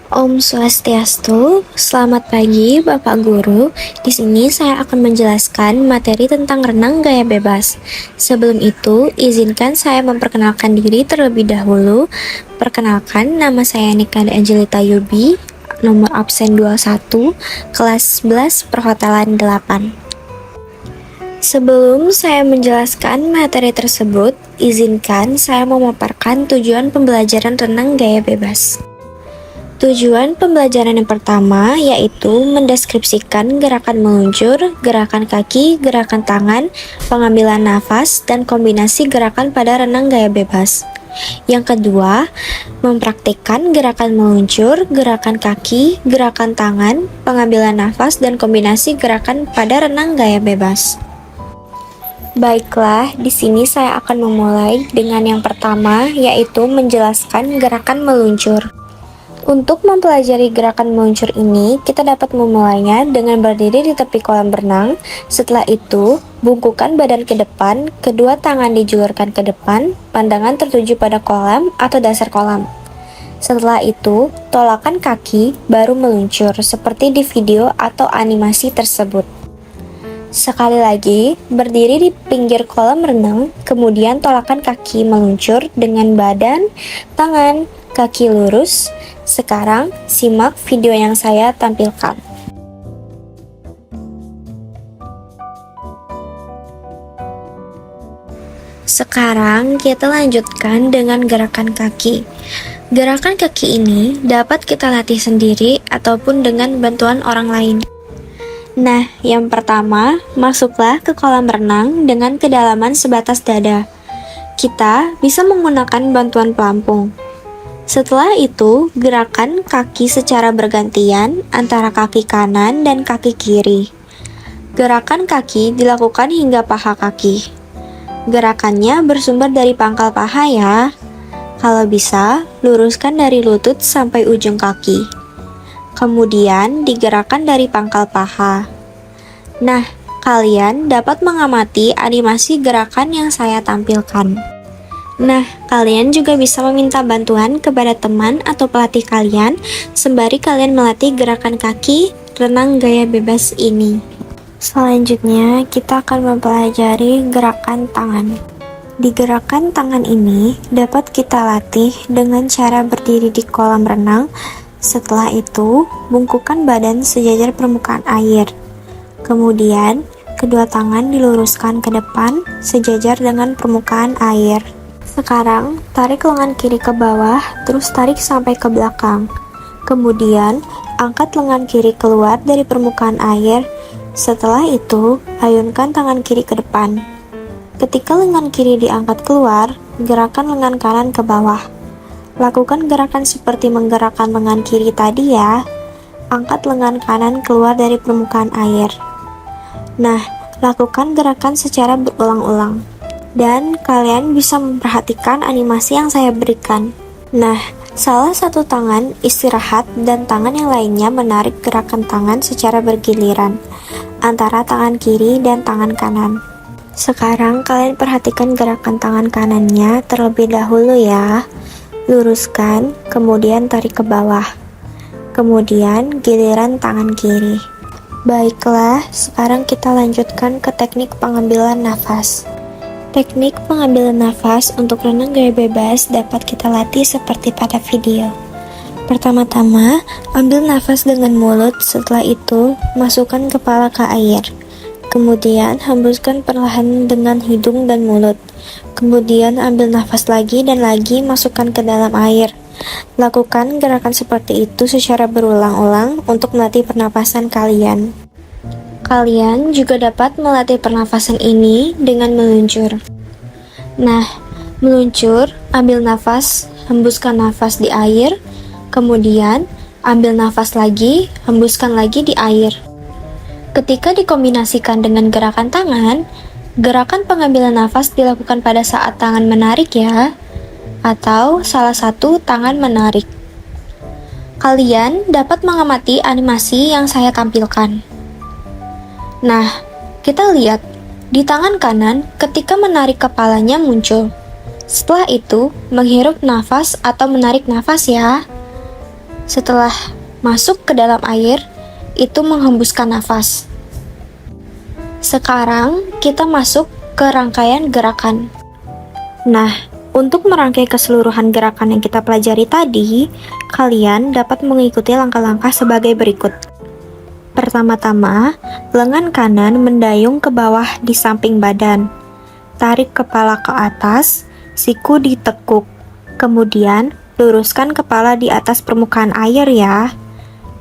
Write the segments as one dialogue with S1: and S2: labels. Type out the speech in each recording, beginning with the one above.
S1: Om Swastiastu, selamat pagi Bapak Guru. Di sini saya akan menjelaskan materi tentang renang gaya bebas. Sebelum itu, izinkan saya memperkenalkan diri terlebih dahulu. Perkenalkan, nama saya Nikanda Angelita Yubi, nomor absen 21, kelas 11 Perhotelan 8. Sebelum saya menjelaskan materi tersebut, izinkan saya memaparkan tujuan pembelajaran renang gaya bebas. Tujuan pembelajaran yang pertama yaitu mendeskripsikan gerakan meluncur, gerakan kaki, gerakan tangan, pengambilan nafas, dan kombinasi gerakan pada renang gaya bebas. Yang kedua, mempraktikkan gerakan meluncur, gerakan kaki, gerakan tangan, pengambilan nafas, dan kombinasi gerakan pada renang gaya bebas. Baiklah, di sini saya akan memulai dengan yang pertama yaitu menjelaskan gerakan meluncur. Untuk mempelajari gerakan meluncur ini, kita dapat memulainya dengan berdiri di tepi kolam renang. Setelah itu, bungkukkan badan ke depan, kedua tangan dijulurkan ke depan, pandangan tertuju pada kolam atau dasar kolam. Setelah itu, tolakkan kaki, baru meluncur, seperti di video atau animasi tersebut. Sekali lagi, berdiri di pinggir kolam renang, kemudian tolakkan kaki meluncur dengan badan, tangan, kaki lurus. Sekarang, simak video yang saya tampilkan. Sekarang, kita lanjutkan dengan gerakan kaki. Gerakan kaki ini dapat kita latih sendiri ataupun dengan bantuan orang lain. Nah, yang pertama, masuklah ke kolam renang dengan kedalaman sebatas dada. Kita bisa menggunakan bantuan pelampung. Setelah itu, gerakan kaki secara bergantian antara kaki kanan dan kaki kiri. Gerakan kaki dilakukan hingga paha kaki. Gerakannya bersumber dari pangkal paha ya. Kalau bisa, luruskan dari lutut sampai ujung kaki. Kemudian digerakkan dari pangkal paha. Nah, kalian dapat mengamati animasi gerakan yang saya tampilkan. Nah, kalian juga bisa meminta bantuan kepada teman atau pelatih kalian sembari kalian melatih gerakan kaki renang gaya bebas ini. Selanjutnya, kita akan mempelajari gerakan tangan. Di gerakan tangan ini dapat kita latih dengan cara berdiri di kolam renang. Setelah itu, bungkukkan badan sejajar permukaan air. Kemudian, kedua tangan diluruskan ke depan sejajar dengan permukaan air. Sekarang, tarik lengan kiri ke bawah, terus tarik sampai ke belakang. Kemudian, angkat lengan kiri keluar dari permukaan air. Setelah itu, ayunkan tangan kiri ke depan. Ketika lengan kiri diangkat keluar, gerakan lengan kanan ke bawah. Lakukan gerakan seperti menggerakkan lengan kiri tadi ya. Angkat lengan kanan keluar dari permukaan air. Nah, lakukan gerakan secara berulang-ulang. Dan kalian bisa memperhatikan animasi yang saya berikan. Nah, salah satu tangan istirahat dan tangan yang lainnya menarik gerakan tangan secara bergiliran antara tangan kiri dan tangan kanan. Sekarang kalian perhatikan gerakan tangan kanannya terlebih dahulu ya. Luruskan, kemudian tarik ke bawah. Kemudian giliran tangan kiri. Baiklah, sekarang kita lanjutkan ke teknik pengambilan nafas. Teknik pengambilan nafas untuk renang gaya bebas dapat kita latih seperti pada video. Pertama-tama, ambil nafas dengan mulut, setelah itu masukkan kepala ke air. Kemudian hembuskan perlahan dengan hidung dan mulut. Kemudian ambil nafas lagi dan lagi masukkan ke dalam air. Lakukan gerakan seperti itu secara berulang-ulang untuk melatih pernapasan kalian. Kalian juga dapat melatih pernafasan ini dengan meluncur. Nah, meluncur, ambil nafas, hembuskan nafas di air, kemudian ambil nafas lagi, hembuskan lagi di air. Ketika dikombinasikan dengan gerakan tangan, gerakan pengambilan nafas dilakukan pada saat tangan menarik ya, atau salah satu tangan menarik. Kalian dapat mengamati animasi yang saya tampilkan. Nah, kita lihat di tangan kanan ketika menarik kepalanya muncul. Setelah itu, menghirup nafas atau menarik nafas ya. Setelah masuk ke dalam air, itu menghembuskan nafas. Sekarang kita masuk ke rangkaian gerakan. Nah, untuk merangkai keseluruhan gerakan yang kita pelajari tadi, kalian dapat mengikuti langkah-langkah sebagai berikut. Pertama-tama, lengan kanan mendayung ke bawah di samping badan. Tarik kepala ke atas, siku ditekuk. Kemudian, luruskan kepala di atas permukaan air ya.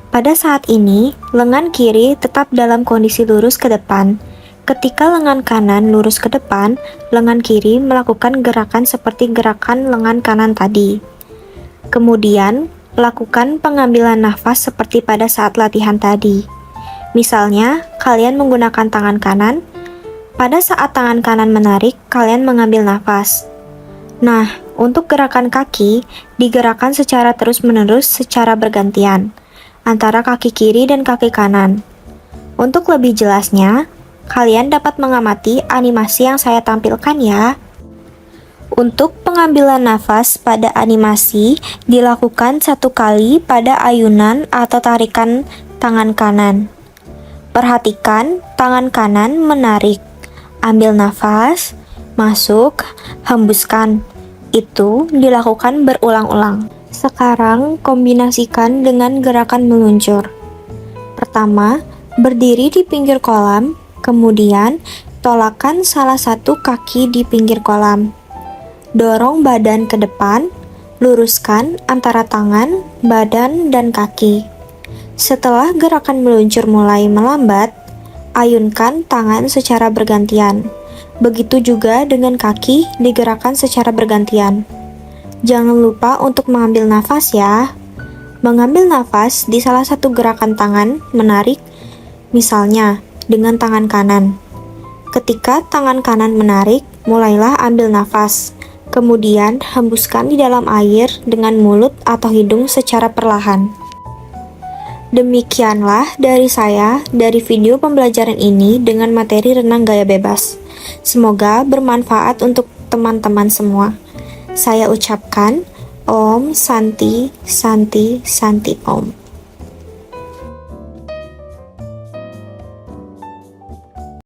S1: Pada saat ini, lengan kiri tetap dalam kondisi lurus ke depan. Ketika lengan kanan lurus ke depan, lengan kiri melakukan gerakan seperti gerakan lengan kanan tadi. Kemudian, lakukan pengambilan nafas seperti pada saat latihan tadi. Misalnya, kalian menggunakan tangan kanan. Pada saat tangan kanan menarik, kalian mengambil nafas. Nah, untuk gerakan kaki, digerakkan secara terus-menerus secara bergantian antara kaki kiri dan kaki kanan. Untuk lebih jelasnya, kalian dapat mengamati animasi yang saya tampilkan ya. Untuk pengambilan nafas pada animasi dilakukan 1 kali pada ayunan atau tarikan tangan kanan. Perhatikan tangan kanan menarik, ambil nafas, masuk, hembuskan. Itu dilakukan berulang-ulang. Sekarang kombinasikan dengan gerakan meluncur. Pertama, berdiri di pinggir kolam, kemudian tolakkan salah satu kaki di pinggir kolam. Dorong badan ke depan, luruskan antara tangan, badan, dan kaki. Setelah gerakan meluncur mulai melambat, ayunkan tangan secara bergantian. Begitu juga dengan kaki digerakkan secara bergantian. Jangan lupa untuk mengambil nafas ya. Mengambil nafas di salah satu gerakan tangan menarik, misalnya dengan tangan kanan. Ketika tangan kanan menarik, mulailah ambil nafas. Kemudian hembuskan di dalam air dengan mulut atau hidung secara perlahan. Demikianlah dari saya dari video pembelajaran ini dengan materi renang gaya bebas. Semoga bermanfaat untuk teman-teman semua. Saya ucapkan Om Santi Santi Santi Om.